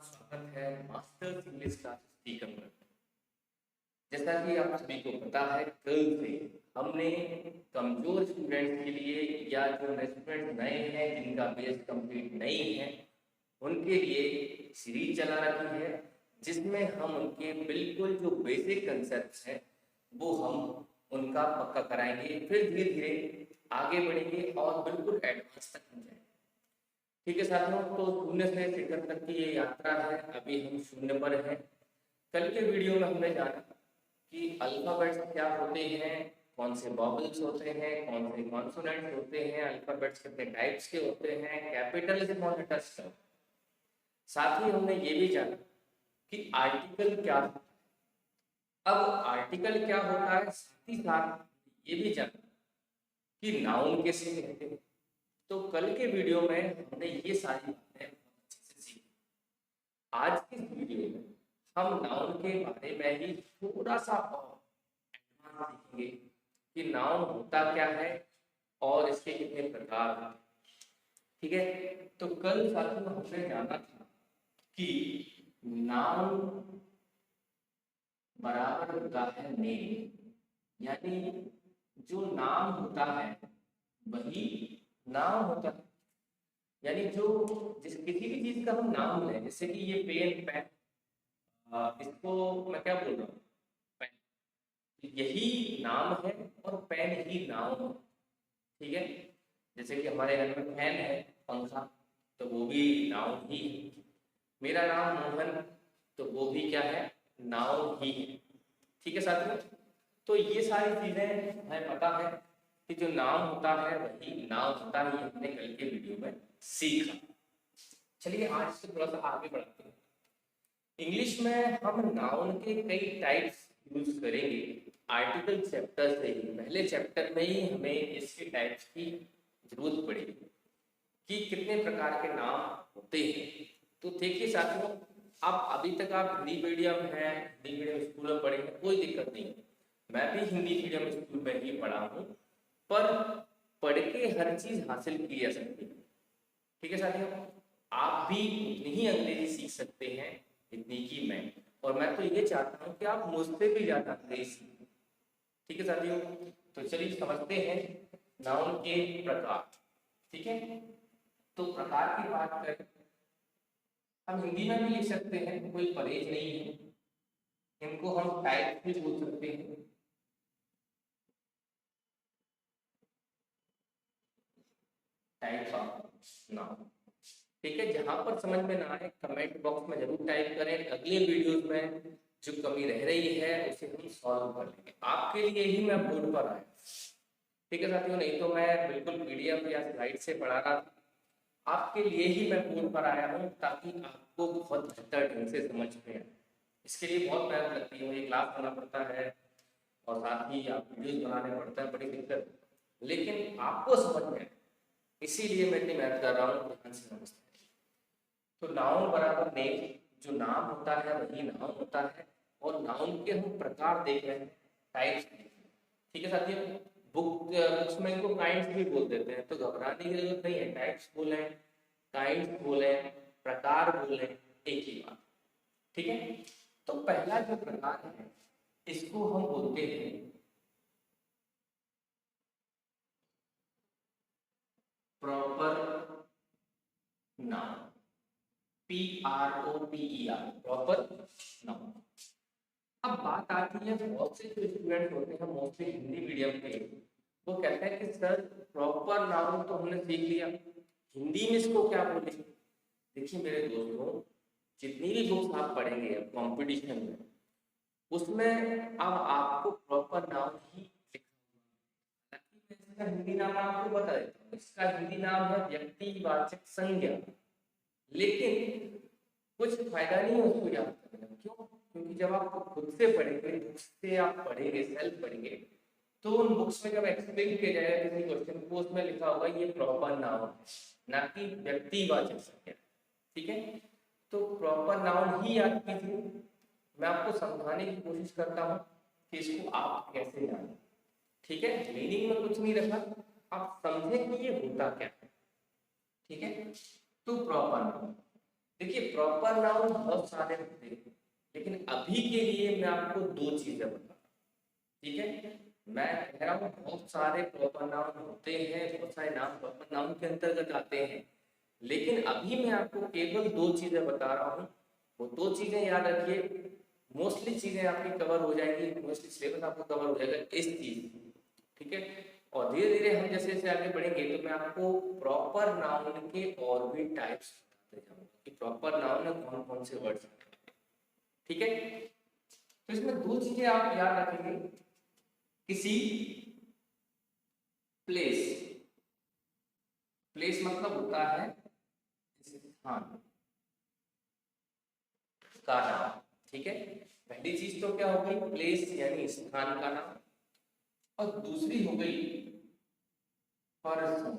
स्वागत है masters English classes speaker पर। जैसा कि आप सभी को पता है, कल से हमने कमजोर स्टूडेंट्स के लिए या जो स्टूडेंट्स नए हैं जिनका बेस कंप्लीट नहीं है उनके लिए सीरीज चला रखी है, जिसमें हम उनके बिल्कुल जो बेसिक कंसेप्ट्स हैं वो हम उनका पक्का कराएंगे, फिर धीरे धीरे आगे बढ़ेंगे और बिल्कुल एडवांस तक हम जाएंगे। ठीक है साथियों, तो शून्य से शिखर तक की ये यात्रा है। अभी हम शून्य पर हैं। कल के वीडियो में हमने जाना कि अल्फाबेट्स क्या होते हैं, कौन से वॉवल्स होते हैं, कौन से कॉन्सोनेंट्स होते हैं, अल्फाबेट्स कितने टाइप्स के होते हैं, कैपिटल स्मॉल लेटर्स क्या। साथ ही हमने ये भी जाना कि आर्टिकल क्या होता है। अब आर्टिकल क्या होता है, साथ ही साथ ये भी जाना कि नाउन किसे कहते हैं। तो कल के वीडियो में हमने ये सारी बातें अच्छे से सीखी। आज के वीडियो में हम नाउन के बारे में ही थोड़ा सा और एडवांस सीखेंगे कि नाउन होता क्या है और इसके कितने प्रकार हैं। ठीक है, तो कल साथियों हमने जाना था कि नाउन बराबर होता है नेम, यानी जो नाम होता है वही नाम होता है। यानी जो किसी भी चीज का हम नाम लें, जैसे कि ये पेन पेन, इसको मैं क्या बोल रहा हूँ, पेन, यही नाम है और पेन ही नाम है। ठीक है, जैसे कि हमारे घर में फैन है, पंखा, तो वो भी नाउन ही है। मेरा नाम मोहन, तो वो भी क्या है, नाउन ही है। ठीक है साथियों, तो ये सारी चीजें हमें पता है कि जो नाम होता है वही नाम होता है। ये हमने कल के वीडियो में सीखा। चलिए आज से थोड़ा सा आगे बढ़ते हैं। इंग्लिश में हम नाउन के कई टाइप्स यूज करेंगे। आर्टिकल चैप्टर से ही, पहले चैप्टर में ही हमें इसके टाइप्स की जरूरत पड़ेगी कि कितने प्रकार के नाम होते हैं। तो देखिए साथियों, आप अभी तक आप हिंदी मीडियम है, हिंदी मीडियम स्कूल में पढ़े हैं, कोई दिक्कत नहीं। मैं भी हिंदी मीडियम स्कूल में ही पढ़ा हूँ, पर पढ़ के हर चीज हासिल की जा सकती है। ठीक है साथियों, आप भी उतनी ही अंग्रेजी सीख सकते हैं जितनी की मैं, और मैं तो ये चाहता हूँ कि आप मुझसे भी ज्यादा अंग्रेजी सीखें। ठीक है साथियों, तो चलिए समझते हैं नाउन के प्रकार। ठीक है, तो प्रकार की बात करें, हम हिंदी में भी लिख सकते हैं, कोई परहेज नहीं है। इनको हम टाइप भी बोल सकते हैं। Types of noun. ठीक है, जहां पर समझ में ना आए कमेंट बॉक्स में जरूर टाइप करें। अगले वीडियोस में जो कमी रह रही है उसे हम सॉल्व कर लेंगे। आपके लिए ही मैं बोर्ड पर आया। ठीक है साथियों, नहीं तो मैं बिल्कुल पीडीएफ या स्लाइड से पढ़ा रहा था। आपके लिए ही मैं बोर्ड पर आया हूँ ताकि आपको बहुत बेहतर ढंग से समझ में आए। इसके लिए बहुत मेहनत लगती है, मुझे क्लास करना पड़ता है और साथ ही आप वीडियोस बनाने पड़ता है, बड़ी दिक्कत, लेकिन आपको समझ में आए इसीलिए मैं इतनी मेहनत कर रहा हूँ। ध्यान से समझते हैं। तो नाउन बराबर नेम, जो नाम होता है वही नाउन होता है, और नाउन के हम प्रकार देख रहे हैं, टाइप्स देख रहे हैं। ठीक है साथियों, बुक्स में इनको काइंड्स भी बोल देते हैं, तो घबराने की जरूरत नहीं है। टाइप्स बोले, काइंड्स बोले, प्रकार बोले, एक ही बात। ठीक है, तो पहला जो प्रकार है इसको हम बोलते हैं proper noun. PROPER, proper noun. अब बात आती है, बहुत से जो स्टूडेंट होते हैं मोस्टली हिंदी मीडियम के, वो कहते हैं कि सर प्रॉपर नाउन तो हमने सीख लिया, हिंदी में इसको क्या बोले। देखिए मेरे दोस्तों, जितनी भी बुक्स आप पढ़ेंगे कंपटीशन में, उसमें अब आपको प्रॉपर नाउन ही लिखना। हालांकि मैं इसका हिंदी नाम आपको बता देता हूँ, इसका हिंदी नाम है व्यक्तिवाचक संज्ञा। लेकिन कुछ फायदा नहीं है उसको याद करने में। क्यों? क्योंकि जब आप खुद से पढ़ेंगे, बुक्स से आप पढ़ेंगे, सेल्फ पढ़ेंगे, तो उन बुक्स में जब एक्सप्लेन किया जाएगा किसी क्वेश्चन को, उसमें लिखा होगा ये प्रॉपर नाउन है, ना कि व्यक्तिवाचक संज्ञा। ठीक है, तो प्रॉपर नाउन ही याद कीजिए। मैं आपको समझाने की कोशिश करता हूँ कि इसको आप कैसे जानें। ठीक है, मीनिंग में कुछ नहीं रखा, आप समझें कि ये होता क्या है। ठीक है, तो प्रॉपर नाउन देखिए प्रॉपर नाउन बहुत सारे होते हैं, लेकिन अभी के लिए मैं आपको दो चीजें बता, ठीक है। मैं कह रहा हूँ बहुत सारे प्रॉपर नाउन होते हैं, बहुत सारे नाम प्रॉपर नाउन के अंतर्गत आते हैं, लेकिन अभी मैं आपको केवल दो चीजें बता रहा हूँ। वो दो चीजें याद रखिए, मोस्टली चीजें आपकी कवर हो जाएगी, मोस्टली सिलेबस आपको कवर हो जाएगा इस चीज, ठीक है। और धीरे धीरे हम जैसे जैसे आगे बढ़ेंगे तो मैं आपको प्रॉपर नाउन के और भी टाइप्स बताते जाऊंगा कि प्रॉपर नाउन में कौन कौन से वर्ड्स आते हैं, ठीक है। तो इसमें दो चीजें आप याद रखेंगे, किसी प्लेस, प्लेस मतलब होता है स्थान का नाम, ठीक है। पहली चीज तो क्या हो गई, प्लेस यानी स्थान का नाम, और दूसरी हो गई पर्सन।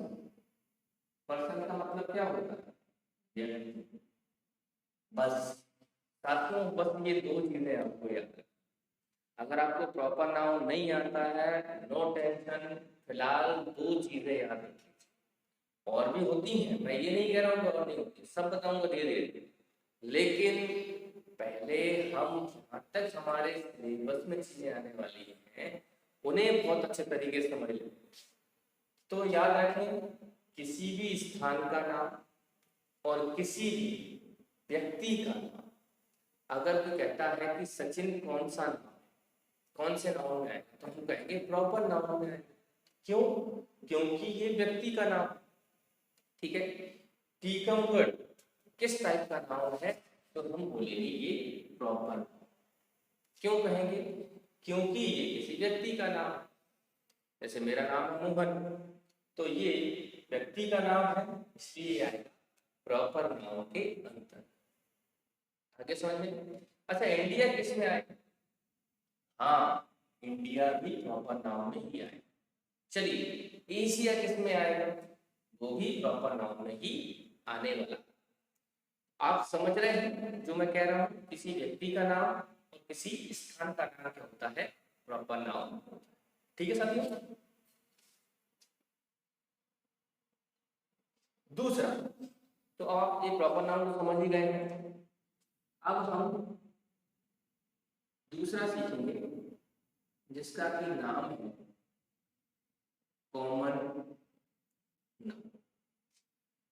पर्सन का मतलब क्या होता है, व्यक्ति। बस साथियों, बस ये दो चीजें आपको याद रखनी। अगर आपको प्रॉपर नाउन नहीं आता है, नो टेंशन, फिलहाल दो चीजें याद रखिए। और भी होती हैं, मैं ये नहीं कह रहा हूँ कि और नहीं होती, सब बताऊंगा धीरे धीरे, लेकिन पहले हम जहाँ तक हमारे सिलेबस में चीजें आने वाली हैं उन्हें बहुत अच्छे तरीके से समझ लें। तो याद रखें, किसी भी स्थान का नाम और किसी भी व्यक्ति का नाम, अगर कोई कहता है कि सचिन कौन सा नाम, कौन से नाउन में आएगा, तो हम कहेंगे प्रॉपर नाउन में आएगा। क्यों? क्योंकि ये व्यक्ति का नाम, ठीक है। टीकमगढ़ किस टाइप का नाउन है, तो हम बोलेंगे ये प्रॉपर। क्यों कहेंगे? क्योंकि ये किसी व्यक्ति का नाम, जैसे मेरा नाम है मोहन, तो ये व्यक्ति का नाम है, इसलिए आएगा प्रॉपर नाउन के अंतर। आगे समझ में? अच्छा, इंडिया किस में आएगा? हाँ, इंडिया भी प्रॉपर नाउन में ही आएगा। चलिए, एशिया किस में आएगा? वो भी प्रॉपर नाउन में ही आने वाला। आप समझ रहे हैं जो मैं कह रहा हूँ, किसी व्यक्ति का नाम और किसी स्थान का नाम क्या होता है, प्रॉपर नाउन, ठीक है साथियों। दूसरा, तो आप ये प्रॉपर नाउन तो समझ ही गए हैं, अब हम दूसरा सीखेंगे जिसका कि नाम है कॉमन नाउन।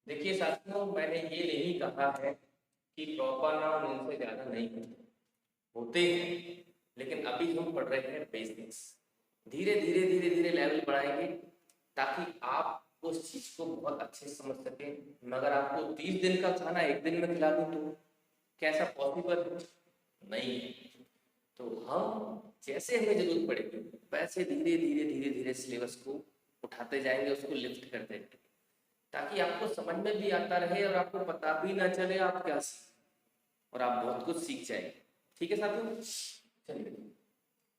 देखिए साथियों, मैंने ये नहीं कहा है कि प्रॉपर नाउन इनसे ज्यादा नहीं होते, होते हैं, लेकिन अभी हम पढ़ रहे हैं बेसिक्स। धीरे धीरे धीरे धीरे लेवल बढ़ाएंगे ताकि आप उस चीज को बहुत अच्छे से समझ सकें। मगर आपको 30 दिन का खाना एक दिन में खिला दूं तो कैसा पॉसिबल नहीं है। तो हम जैसे हमें जरूरत पड़ेगी वैसे धीरे धीरे धीरे धीरे सिलेबस को उठाते जाएंगे, उसको लिफ्ट करते जाएंगे, ताकि आपको समझ में भी आता रहे और आपको पता भी ना चले आप क्या सीख, और आप बहुत कुछ सीख जाएंगे, ठीक है साथियों। चलिए,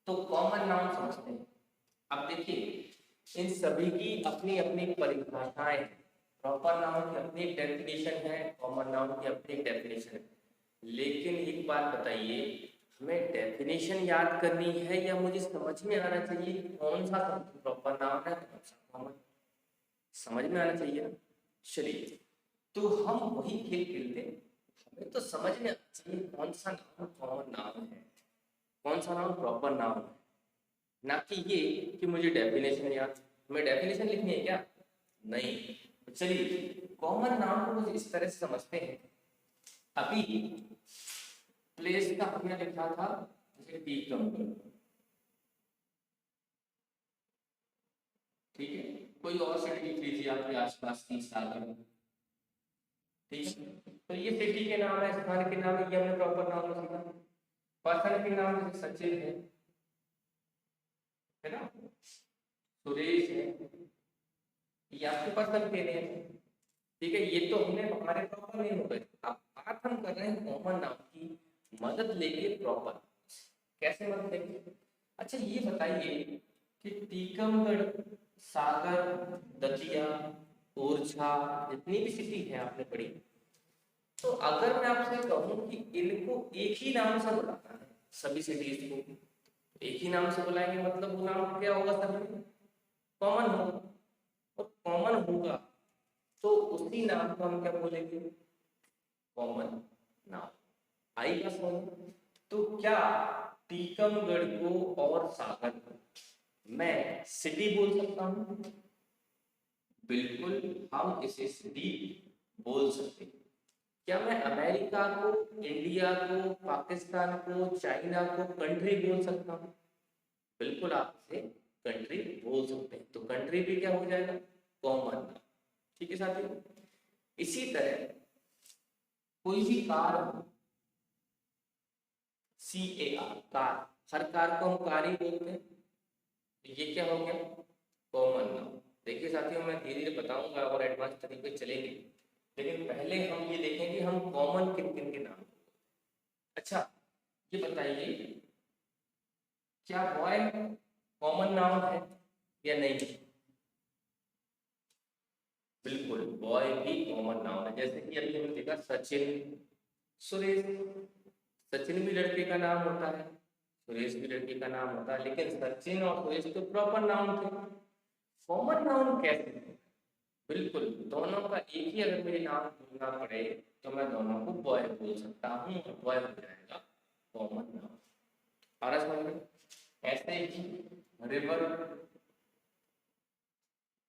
तो कॉमन नाउन समझते हैं। अब देखिए, इन सभी की अपनी अपनी परिभाषाएं हैं। प्रॉपर नाउन की अपनी डेफिनेशन है, कॉमन नाउन की अपनी डेफिनेशन है, लेकिन एक बात बताइए, हमें डेफिनेशन याद करनी है या मुझे समझ में आना चाहिए कौन सा प्रॉपर नाउन है, कौन सा कॉमन? समझ में आना चाहिए ना। चलिए, तो हम वही खेल खेलते हैं, हमें तो समझ में आना चाहिए कौन सा नाउन कॉमन नाउन है, कौन सा नाउन प्रॉपर नाउन है, ना कि ये कि मुझे डेफिनेशन याद, हमें डेफिनेशन लिखनी है क्या? नहीं। तो चलिए, कॉमन नाउन को कुछ इस तरह से समझते हैं। अभी प्लेस का हमने लिखा था जैसे टीकमगढ़, ठीक है। कोई और सिटी लिख लीजिए आपके आसपास की सागर, ठीक है। तो ये सिटी के नाम है, स्थान के नाम है, ये हमने प्रॉपर नाम में सीखा। पर्सन के नाम जैसे सचिन है ना, सुरेश है, ये आपके पर्सन के नेम है, ठीक है। ये तो हमने हमारे प्रॉपर नेम हो गए। अब बात हम कर रहे हैं कॉमन नाम की, मदद लेके प्रॉपर। कैसे मदद लेंगे? अच्छा ये बताइए कि टीकमगढ़, सागर, दतिया, ओरछा, जितनी भी सिटी है आपने पढ़ी, तो अगर मैं आपसे कहूं कि इनको एक ही नाम से बुलाना है, सभी सिटीज को एक ही नाम से बुलाएंगे, मतलब वो नाम क्या होगा सभी? कॉमन होगा। और कॉमन होगा तो उसी नाम को हम क्या बोलेंगे? Common noun. आई का समझ। तो क्या टीकमगढ़ को और सागर को मैं सिटी बोल सकता हूँ? बिल्कुल, हम इसे सिटी बोल सकते हैं। क्या मैं अमेरिका को, इंडिया को, पाकिस्तान को, चाइना को कंट्री बोल सकता हूँ? बिल्कुल, आप इसे कंट्री बोल सकते हैं। तो कंट्री भी क्या हो जाएगा? Common noun. ठीक है साथियों। इसी तरह कोई भी कार हो, CAR, कार, हर कार को हम कार ही बोलते हैं। ये क्या हो गया? Common noun. देखिए साथियों, मैं धीरे धीरे बताऊंगा और एडवांस तरीके चलेंगे, लेकिन पहले हम ये देखेंगे हम कॉमन किन किन के नाम। अच्छा, ये बताइए, क्या बॉय कॉमन नाउन है या नहीं? बिल्कुल, बॉय भी कॉमन नाउन है। जैसे कि अभी हमने देखा सचिन, सुरेश। सचिन भी लड़के का नाम होता है, सुरेश भी लड़के का नाम होता है, लेकिन सचिन और सुरेश तो प्रॉपर नाउन थे। कॉमन नाउन कैसे है? बिल्कुल, दोनों का एक ही अगर मुझे नाम बोलना पड़े तो मैं दोनों को बॉय बोल सकता हूँ, बॉय हो जाएगा कॉमन नाउन। और समझ में? ऐसे ही रिवर,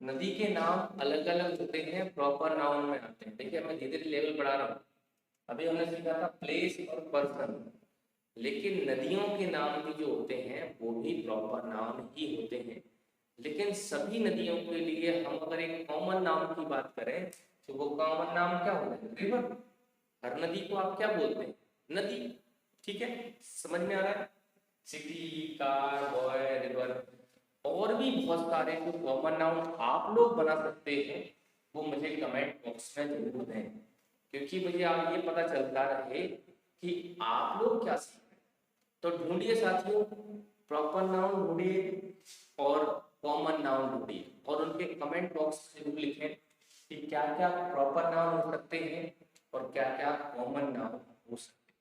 नदी के नाम अलग अलग होते हैं, प्रॉपर नाउन में आते हैं। देखिए मैं धीरे धीरे लेवल बढ़ा रहा हूँ। अभी हमने सीखा था प्लेस और पर्सन, लेकिन नदियों के नाम भी जो होते हैं वो भी प्रॉपर नाउन ही होते हैं। लेकिन सभी नदियों के लिए हम अगर एक कॉमन नाम की बात करें तो वो कॉमन नाम क्या होता है? रिवर। हर नदी को आप क्या बोलते हैं? नदी। ठीक है, समझ में आ रहा है? सिटी, कार, बॉय, रिवर, और भी बहुत सारे जो कॉमन नाउन आप लोग बना सकते हैं वो मुझे कमेंट बॉक्स में जरूर दें, क्योंकि मुझे आप ये पता चलता रहे कि आप लोग क्या सीख रहे हैं। तो ढूंढिए साथियों, प्रॉपर नाउन ढूंढिए और कॉमन नाउन ढूंढिए, और उनके कमेंट बॉक्स में जरूर लिखें कि क्या क्या प्रॉपर नाउन हो सकते हैं और क्या क्या कॉमन नाउन हो सकते हैं।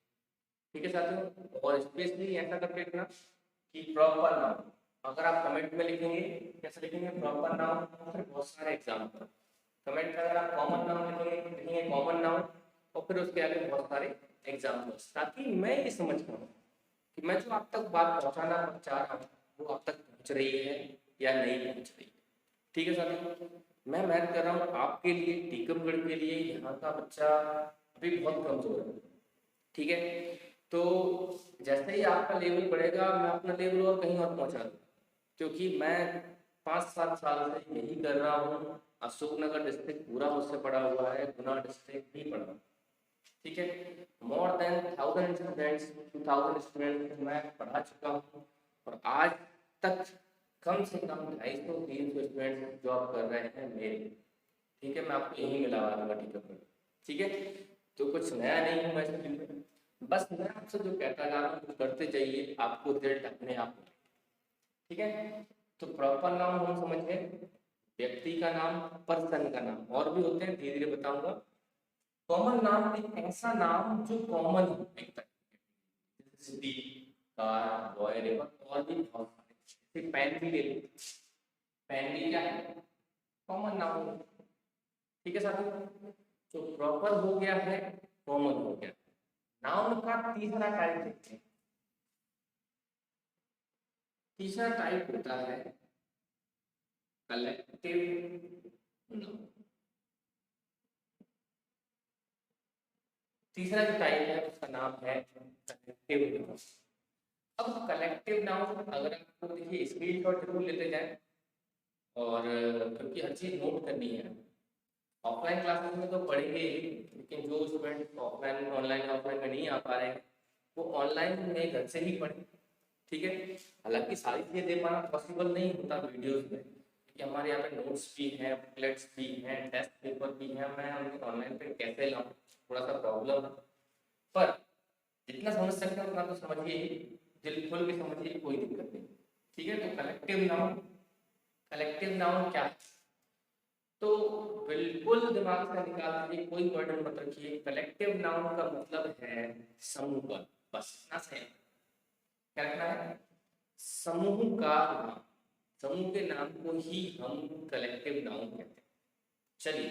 ठीक है साथियों, और स्पेशली ऐसा करके रखना कि प्रॉपर नाउन अगर आप कमेंट में लिखेंगे, कैसे लिखेंगे? प्रॉपर नाउन, फिर बहुत सारे एग्जाम्पल। कमेंट में अगर आप कॉमन नाउन लिखेंगे कॉमन नाउन, और फिर उसके आगे बहुत सारे एग्जाम्पल्स, ताकि मैं ये समझ पाऊँ कि मैं जो आप तक बात पहुंचाना चाह रहा हूँ वो आप तक पहुंच रही है या नहीं पहुंच रही है। ठीक है साथियों, मैं मेहनत कर रहा हूँ आपके लिए, टीकमगढ़ के लिए। यहाँ का बच्चा अभी बहुत कमजोर है। ठीक है, तो जैसे ही आपका लेवल बढ़ेगा मैं अपना लेवल और कहीं और पहुंचा दूँ, क्योंकि मैं 5-7 साल से यही कर रहा हूँ। अशोकनगर डिस्ट्रिक्ट पूरा मुझसे पड़ा हुआ है, गुना डिस्ट्रिक्ट भी पड़ा। ठीक है, मोर देन 1000 स्टूडेंट्स, 2000 स्टूडेंट्स मैं पढ़ा चुका हूँ, और आज तक कम से कम 250-300 स्टूडेंट्स जॉब कर रहे हैं मेरे। ठीक है, मैं आपको यही मिला दूंगा। ठीक है, तो कुछ नया नहीं हूँ मैं इस फील्ड में, बस मैं आपसे जो कहता जा रहा हूँ कुछ करते जाइए, आपको रिजल्ट अपने आप मिलेगा। ठीक है, तो प्रॉपर नाउन हम समझ गए, व्यक्ति का नाम, पर्सन का नाम, और भी होते हैं धीरे धीरे बताऊंगा। कॉमन नाम एक ऐसा नाम जो कॉमन हो, एक सिटी, कार, बॉय, रिवर, और भी बहुत सारे। पेन भी ले लो, पेन भी क्या है? Common noun. ठीक है साथियों, तो प्रॉपर हो गया है, कॉमन हो गया। नाउन का तीसरा टाइप देखते हैं। तीसरा टाइप होता है कलेक्टिव नाउन। तीसरा जो टाइप है उसका नाम है कलेक्टिव नाउन। अब कलेक्टिव नाउन अगर आपको देखिए स्क्रीनशॉट जरूर लेते जाएं, और क्योंकि हर चीज नोट करनी है। ऑफलाइन क्लासेस में तो पढ़ेंगे ही, लेकिन जो स्टूडेंट ऑफलाइन, ऑनलाइन, ऑफलाइन में नहीं आ पा रहे हैं वो ऑनलाइन में घर से ही पढ़ें। ठीक है, हालांकि सारी चीजें दे पाना पॉसिबल नहीं होता वीडियोस में, क्योंकि हमारे यहाँ पे नोट्स भी हैं, बुकलेट्स भी हैं, टेस्ट पेपर भी हैं। मैं उन्हें ऑनलाइन पे कैसे लाऊं, थोड़ा सा प्रॉब्लम है, पर जितना समझ सकते हैं उतना तो समझिए ही, दिल खोल के समझिए, कोई दिक्कत नहीं। ठीक है, तो कलेक्टिव नाउन, कलेक्टिव नाउन क्या है? तो बिल्कुल दिमाग से निकाल दीजिए, कोई वर्ड मत रखिए। कलेक्टिव नाउन का मतलब है समूह का, बस इतना से क्या रखना है? समूह का नाम। समूह के नाम को ही हम कलेक्टिव नाउन कहते हैं। चलिए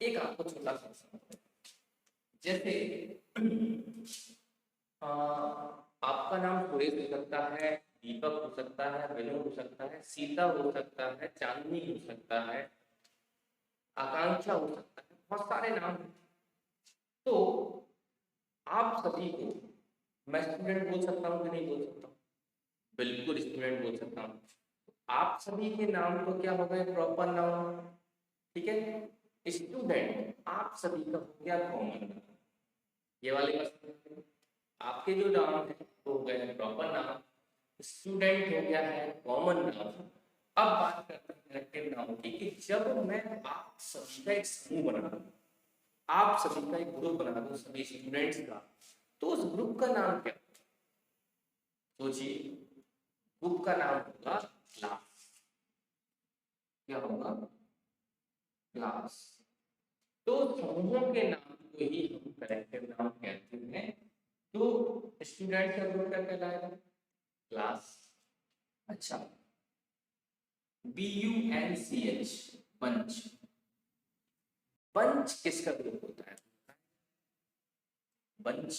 एक आपको छोटा सा जैसे आपका नाम सुरेश हो सकता है, दीपक हो सकता है, विनोद हो सकता है, सीता हो सकता है, चांदनी हो सकता है, आकांक्षा हो सकता है, बहुत सारे नाम हैं। तो आप सभी को मैं स्टूडेंट बोल सकता हूँ कि नहीं बोल सकता हूँ? बिल्कुल स्टूडेंट बोल सकता हूँ। आप सभी के नाम तो क्या हो गए प्रॉपर नाउन, ठीक है। स्टूडेंट आप सभी का हो गया कॉमन नाउन, ये वाली बात। आपके जो नाम है वो हो गए प्रॉपर नाउन, स्टूडेंट हो गया है कॉमन नाउन। अब बात करते हैं कलेक्टिव नाउन की कि जब मैं आप सभी का एक समूह बना दूं, आप सभी का एक ग्रुप बना दूं सभी स्टूडेंट्स का, तो उस ग्रुप का नाम क्या होगा? सोचिए, ग्रुप का नाम होगा क्लास। क्या होगा? क्लास। तो समूहों के नाम को ही हम कलेक्टिव नाम कहते हैं। तो स्टूडेंट का ग्रुप क्या कहलाएगा? क्लास। अच्छा, BUNCH, बंच। बंच किसका ग्रुप होता है? बंच,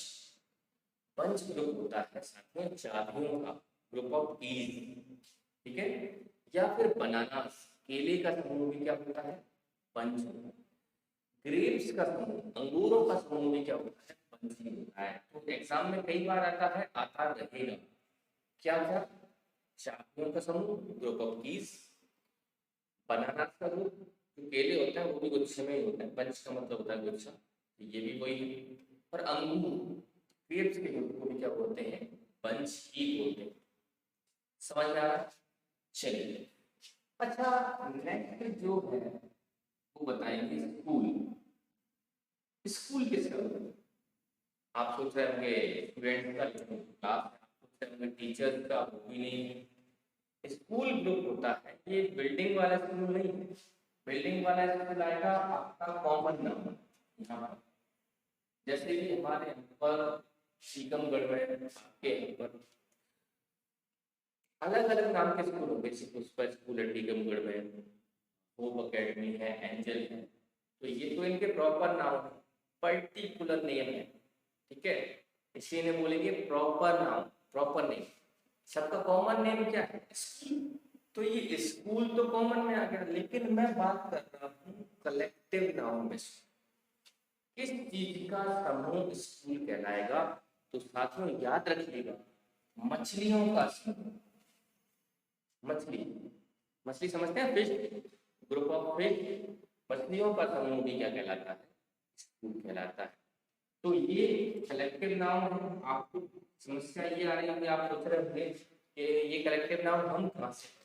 बंच ग्रुप होता है साथ में चाबियों का, ग्रुप ऑफ कीज, ठीक है। या फिर बनानास, केले का समूह भी क्या होता है? बंच। ग्रेप्स का समूह, अंगूरों का समूह भी क्या होता है? बंच ही होता है। तो एग्जाम में कई बार आता है, आता रहेगा। क्या क्या? चाबियों का समूह, ग्रुप ऑफ कीज, बनानास का ग्रुप, जो केले होते हैं वो भी गुच्छे में ही होते हैं, बंच का मतलब होता है गुच्छा, तो ये भी वही है। और अंगूर, ग्रेप्स के ग्रुप को भी क्या बोलते हैं? बंच ही बोलते हैं। समझ में आ रहा है? चलिए, अच्छा नेक्स्ट जो है वो बताएंगे स्कूल। स्कूल किसका होता है? आप सोच रहे होंगे स्टूडेंट का, क्लास, आप सोच रहे होंगे टीचर का, वो भी नहीं है। स्कूल ग्रुप होता है, ये बिल्डिंग वाला स्कूल नहीं है। बिल्डिंग वाला स्कूल आएगा आपका कॉमन नाम यहाँ पर। जैसे भी हमारे यहाँ पर टीकमगढ़ में, आपके यहाँ पर अलग अलग नाम के स्कूल होंगे। पुष्पा स्कूल है टीकमगढ़ में, होप अकेडमी है, एंजल है, तो ये तो इनके प्रॉपर नाम है, पर्टिकुलर नेम है, ठीक है। इसी ने बोलेंगे प्रॉपर नाम, प्रॉपर नेम। सबका कॉमन नेम क्या है? स्कूल। तो ये स्कूल तो कॉमन में आ गया, लेकिन मैं बात कर रहा हूँ कलेक्टिव नाउन में। किस चीज का समूह स्कूल कहलाएगा? तो साथियों याद रखिएगा, मछलियों का समूह। मछली, मछली समझते हैं, फिश, ग्रुप ऑफ फिश, मछलियों का समूह भी क्या कहलाता है? स्कूल कहलाता है। तो ये कलेक्टिव नाउन है। आपको समस्या ये आ रही है कि आप सोच रहे होंगे कि ये कलेक्टिव नाउन हम कहाँ से करें।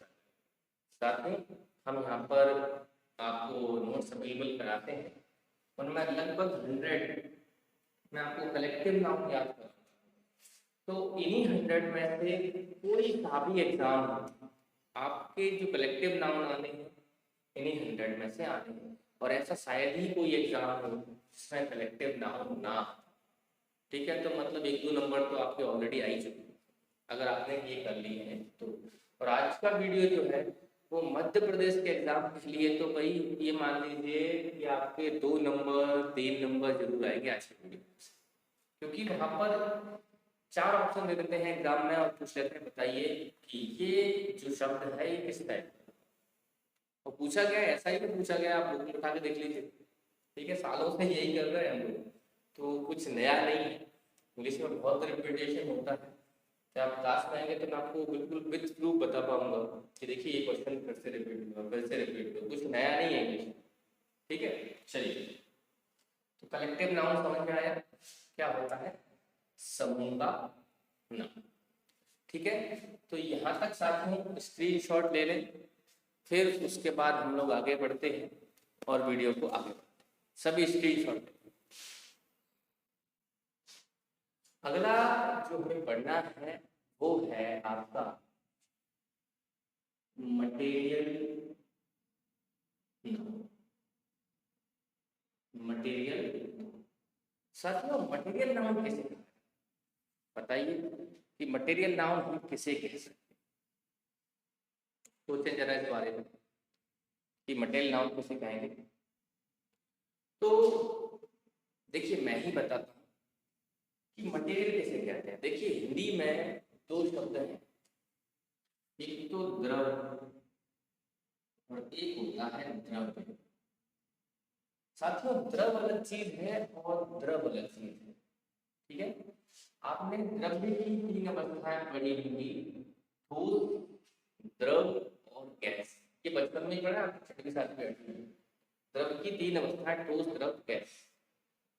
साथ में हम यहाँ पर आपको नोट्स अवेलेबल कराते हैं, उनमें लगभग 100 मैं आपको कलेक्टिव नाउन याद करूँ, तो इन्हीं 100 में से कोई सा भी एग्जाम हो, आपके जो कलेक्टिव नाउन आने हैं इन्हीं 100 में से आने हैं। और ऐसा शायद ही कोई एग्जाम हो जिसमें कलेक्टिव नाउन ना हो, ठीक है। तो मतलब 1-2 नंबर तो आपके ऑलरेडी आ ही चुके हैं अगर आपने ये कर लिए हैं तो। और आज का वीडियो जो है वो मध्य प्रदेश के एग्जाम के लिए, तो भाई ये मान लीजिए कि आपके 2 नंबर 3 नंबर जरूर आएंगे आज के वीडियो से, क्योंकि वहां पर 4 ऑप्शन दे देते हैं एग्जाम में और पूछ लेते हैं बताइए कि ये जो शब्द है ये किस टाइप का। और पूछा गया ऐसा ही तो पूछा गया, आप बुक उठा के देख लीजिए, ठीक है। सालों से यही कर रहे हैं हम लोग, तो कुछ नया नहीं है। इंग्लिश में बहुत रिपीटेशन होता है। जब आप क्लास में आएंगे तो मैं आपको बिल्कुल विद प्रूफ बता पाऊंगा कि देखिए ये क्वेश्चन फिर से रिपीट हुआ, फिर से रिपीट हुआ, कुछ नया नहीं है इंग्लिश, ठीक है। चलिए, तो कलेक्टिव नाउन समझ में आया क्या होता है? समूह का नाम, ठीक है। तो यहाँ तक साथियों स्क्रीनशॉट ले लें, फिर उसके बाद हम लोग आगे बढ़ते हैं और वीडियो को आगे बढ़ते हैं। सभी स्क्रीनशॉट। अगला जो हमें पढ़ना है वो है आपका मटेरियल नाउन। मटेरियल, साथियों मटेरियल नाउन किसे कहते हैं? बताइए कि मटेरियल नाउन हम किसे कह सकते हैं? सोचें जरा इस बारे में कि मटेरियल नाउन किसे कहेंगे। तो देखिए मैं ही बताता हूँ कि मटेरियल कैसे कहते हैं। देखिए हिंदी में दो शब्द हैं, एक तो द्रव और एक होता है द्रव्य। साथियों द्रव अलग चीज है और द्रव अलग चीज है, ठीक है। आपने द्रव्य की तीन अवस्थाएं पढ़ी होंगी, ठोस, द्रव और गैस। ये बचपन में ही पढ़ा, छठवीं सातवीं बैठी हुई। द्रव की तीन अवस्थाएं, ठोस, द्रव, गैस।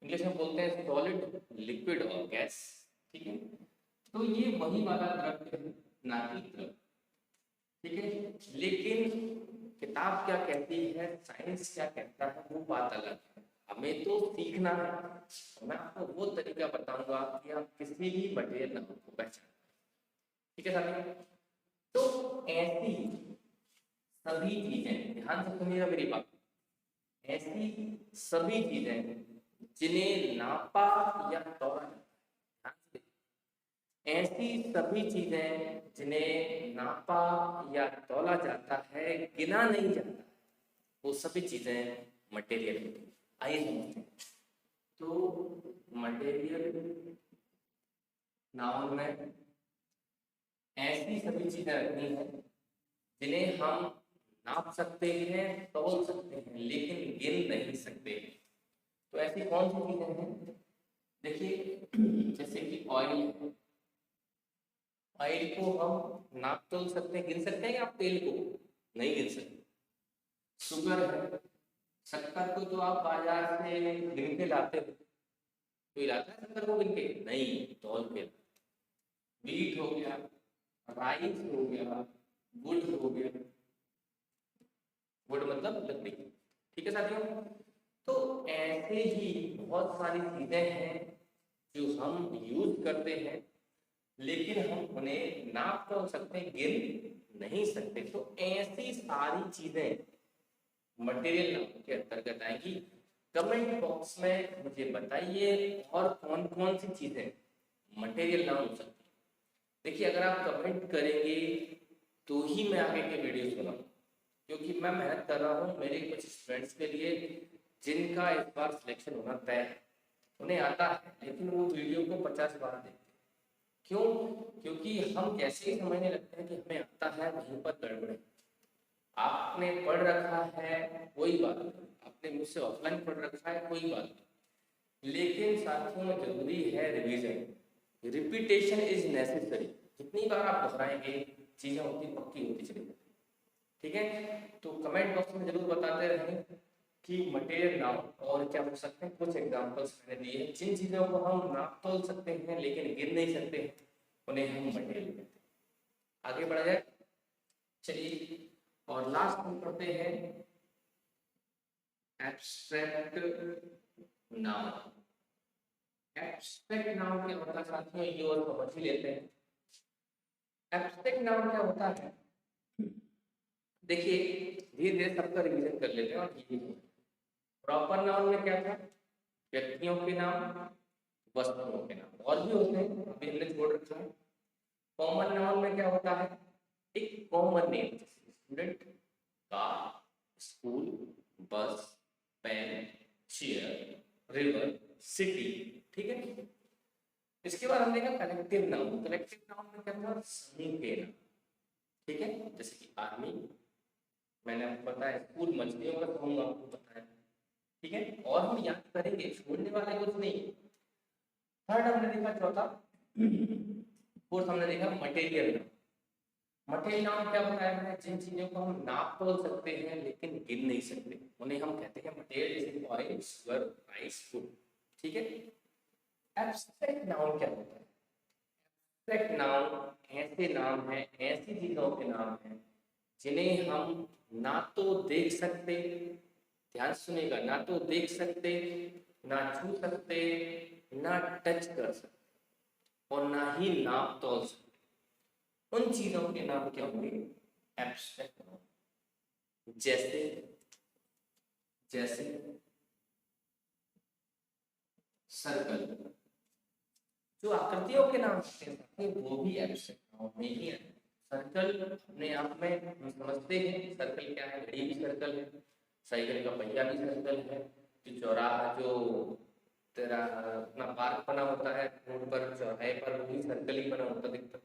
इंग्लिश में बोलते हैं सॉलिड, लिक्विड और गैस, ठीक है। तो ये वही वाला द्रव्य है, ना कि द्रव, ठीक है। लेकिन किताब क्या कहती है, साइंस क्या कहता है, वो बात अलग है। हमें तो सीखना है। मैं आपको वो तरीका बताऊंगा कि आप किसी भी मटेरियल नाम को पहचान, ठीक है साथियों। तो ऐसी सभी चीजें, ध्यान से सुनिएगा मेरी बात, ऐसी सभी चीजें जिन्हें नापा या तौला जाता है, ऐसी सभी चीजें जिन्हें नापा या तौला जाता है, गिना नहीं जाता, वो सभी चीजें मटेरियल होती हैं। आइए समझते हैं। तो मटेरियल नाउन में ऐसी सभी चीजें रखनी है जिन्हें हम नाप सकते हैं, तौल सकते हैं, लेकिन गिन नहीं सकते। तो ऐसी कौन सी चीजें हैं? देखिए जैसे कि ऑयल, ऑयल को हम नाप तोल सकते हैं, गिन सकते हैं कि आप तेल को नहीं गिन सकते। शुगर है, शक्कर को तो आप बाजार से गिन के लाते हो, कोई लाता है शक्कर को गिन के? नहीं, तौल के। वीट हो गया, राइस हो गया, वुड हो गया, वुड मतलब लकड़ी, ठीक है साथियों। तो ऐसे ही बहुत सारी चीजें हैं जो हम यूज करते हैं, लेकिन हम उन्हें नाप तो सकते हैं, गिन नहीं सकते। तो ऐसी सारी चीजें मटेरियल नाम के अंतर्गत आएंगी। कमेंट बॉक्स में मुझे बताइए और कौन कौन सी चीजें मटेरियल नाम हो सकती है। देखिए अगर आप कमेंट करेंगे तो ही मैं आगे के वीडियोस बनाऊं, क्योंकि मैं मेहनत कर रहा हूँ मेरे कुछ स्टूडेंट्स के लिए जिनका इस बार सिलेक्शन होना तय है। उन्हें आता है लेकिन वो वीडियो को 50 बार देखते हैं। क्यों? क्योंकि हम जैसे ही समझने लगते हैं कि हमें आता है, वहीं पर गड़बड़ है। आपने पढ़ रखा है कोई बात नहीं, आपने मुझसे ऑफलाइन पढ़ रखा है कोई बात नहीं, लेकिन साथियों जरूरी है रिवीजन। Repetition is necessary. जितनी बार आप दोहराएंगे चीजें होती पक्की होती चली जाती, ठीक है। तो कमेंट बॉक्स में जरूर बताते रहें कि मटेरियल नाउन और क्या हो सकते हैं। कुछ एग्जांपल्स मैंने दिए हैं, जिन चीजों को हम नाप तोल सकते हैं लेकिन गिन नहीं सकते हैं, उन्हें हम मटेरियल कहते हैं। आगे बढ़ा जाए, चलिए। और लास्ट हम पढ़ते हैं एब्स्ट्रैक्ट नाउन। एब्स्ट्रैक्ट नाउन क्या होता है साथियों, ये और समझ ही लेते हैं। एब्स्ट्रैक्ट नाउन क्या होता है, देखिए धीरे धीरे सबका रिवीजन कर लेते हैं। और ये प्रॉपर नाउन में क्या था, व्यक्तियों के नाम, वस्तुओं के नाम, और भी होते हैं अभी हमने छोड़ रखा है। कॉमन नाउन में क्या होता है, एक common name, student, car, school, बस, पेन, चेयर, रिवर, सिटी, ठीक है। इसके बाद हम देखा कलेक्टिव नाउन। कलेक्टिव नाउन में क्या था, समूह के नाम, ठीक है। जैसे कि आर्मी, मैंने आपको बताया, स्कूल मछलियों का समूह आपको पता है, ठीक है। और हम याद करेंगे, छोड़ने वाले कुछ नहीं। थर्ड हमने देखा, चौथा फोर्थ हमने देखा मटेरियल नाउन। मटेरियल नाउन क्या बताया मैंने, जिन चीजों को हम नाप तोल सकते हैं लेकिन गिन नहीं सकते, उन्हें हम कहते हैं मटेरियल, जैसे ऑयल, शुगर, राइस, फूड, ठीक है। एब्स्ट्रैक्ट नाउन क्या होता है, एब्स्ट्रैक्ट नाउन ऐसे नाम हैं, ऐसी चीजों के नाम हैं जिन्हें हम ना तो देख सकते, ध्यान सुनेगा, ना तो देख सकते, ना छू सकते, ना टच कर सकते, और ना ही नाप तोल सकते। उन चीजों के नाम क्या होंगे, एब्स्ट्रैक्ट नाउन। जैसे जैसे सर्कल, जो आकृतियों के नाम होते हैं वो भी एब्स्ट्रैक्ट नाउन में ही है। सर्कल अपने आप में हम समझते हैं, सर्कल क्या है, घड़ी भी सर्कल है, साइकिल का पहिया भी सर्कल है, जो चौराहा, जो तेरा अपना पार्क बना होता है रोड पर, चौराहे पर, वो भी सर्कल ही बना होता दिखता।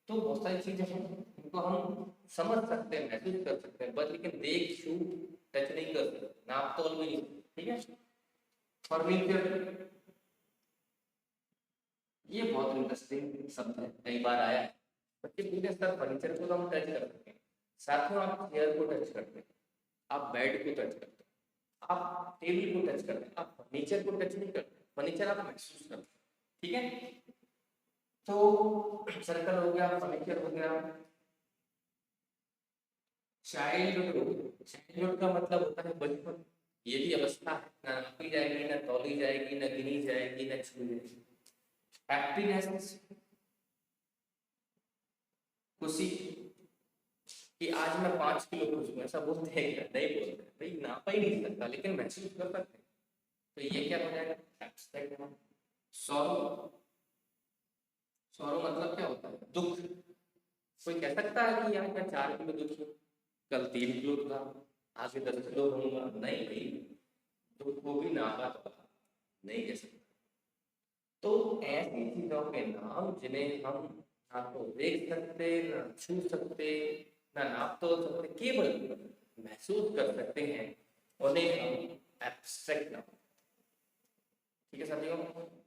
तो बहुत सारी चीजें हैं उनको हम समझ सकते हैं, महसूस कर सकते हैं, बस लेकिन देख छू टच नहीं कर सकते, नाप तोल भी नहीं। ठीक है। फर्नीचर, ये बहुत इंटरेस्टिंग शब्द है, कई बार आया है। बच्चे पूछते हैं सर फर्नीचर को तो हम टच कर सकते हैं, साथ में आप चेयर को टच करते हैं, आप बेड को टच करते हैं, आप टेबल को टच करते हैं, आप फर्नीचर को टच नहीं करते, फर्नीचर आप महसूस करते हैं। ठीक है। तो सर्कल हो गया, फर्नीचर हो गया, चाइल्डहुड हो गया। चाइल्डहुड का मतलब होता है बचपन। ये भी अवस्था है, ना नापी जाएगी, ना तौली जाएगी, ना गिनी जाएगी, ना छुई जाएगी। हैप्पीनेस, खुशी कि आज मैं 5 किलो खुश हूँ, ऐसा बोलते हैं क्या? नहीं बोलते भाई, नापा ही नहीं सकता लेकिन महसूस कर सकते हैं। तो ये क्या हो जाएगा? एब्स्ट्रैक्ट है। सॉरो, सॉरो मतलब क्या होता है? दुख। कोई कह सकता है कि यार मैं 4 किलो दुखी हूँ, कल 3 किलो था, आगे 10 किलो होऊंगा? नहीं भाई, दुख को भी नापा तो नहीं कह सकता। तो ऐसी चीजों के नाम जिन्हें हम ना तो देख सकते, ना छू सकते, ना नाप तोल सकते, केवल महसूस कर सकते हैं, उन्हें हम एब्स्ट्रैक्ट नाम। ठीक है साथियों।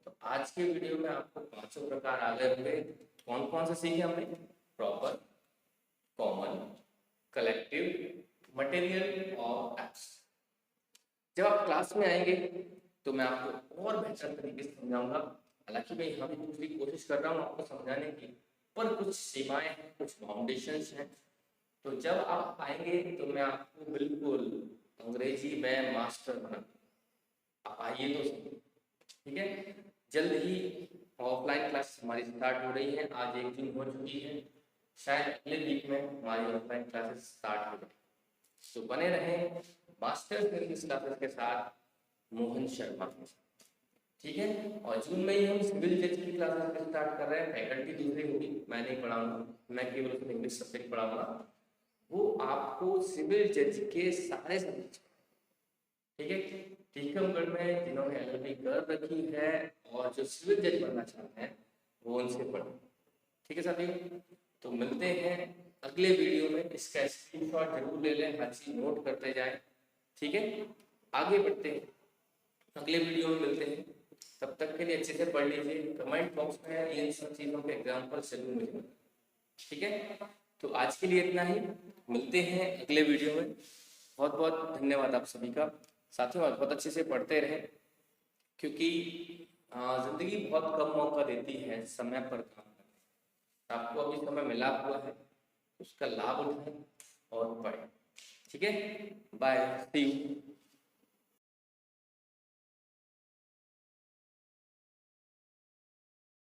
तो आज के वीडियो में आपको 5 प्रकार आ गए होंगे। कौन कौन से सीखे हमने? प्रॉपर, कॉमन, कलेक्टिव, मटेरियल और एब्स्ट्रैक्ट। जब आप क्लास में आएंगे तो मैं आपको और बेहतर तरीके से समझाऊंगा। हालांकि मैं यहाँ भी पूरी कोशिश कर रहा हूँ आपको समझाने की, पर कुछ सीमाएं हैं, कुछ बाउंडेशंस हैं। तो जब आप आएंगे तो मैं आपको बिल्कुल अंग्रेजी में मास्टर बना, आप आइए तो सही। ठीक है। जल्द ही ऑफलाइन क्लास हमारी स्टार्ट हो रही है, आज 1 जून हो चुकी है, शायद अगले वीक में हमारी ऑफलाइन क्लासेस स्टार्ट हो जाए। तो बने रहें मास्टर्स इंग्लिश क्लासेस के साथ मोहन शर्मा। ठीक है। और जून में ही हम सिविल जज की क्लासेस स्टार्ट कर रहे हैं, फैकल्टी दूसरी होगी, मैं नहीं पढ़ाऊंगा, मैं केवल उसमें इंग्लिश सब्जेक्ट पढ़ाऊंगा। वो आपको सिविल जज के सारे सब्जेक्ट, ठीक है, टीकमगढ़ में जिन्होंने एलएलबी कर रखी है और जो सिविल जज बनना चाहते हैं वो उनसे पढ़ें। ठीक है साथियों। तो मिलते हैं अगले वीडियो में, इसका स्क्रीनशॉट जरूर ले लें, हर चीज नोट करते जाएं। ठीक है। आगे बढ़ते हैं, अगले वीडियो में मिलते हैं। तब तक के लिए अच्छे से पढ़ लीजिए, कमेंट बॉक्स में इन सब चीज़ों के एग्जाम्पल जरूर मिलेंगे। ठीक है। तो आज के लिए इतना ही, मिलते हैं अगले वीडियो में। बहुत बहुत धन्यवाद आप सभी का। साथियों आप बहुत अच्छे से पढ़ते रहे, क्योंकि जिंदगी बहुत कम मौका देती है समय पर काम करने। आपको अभी समय मिला हुआ है, उसका लाभ उठाएं और पढ़ें। ठीक है। Bye, see you.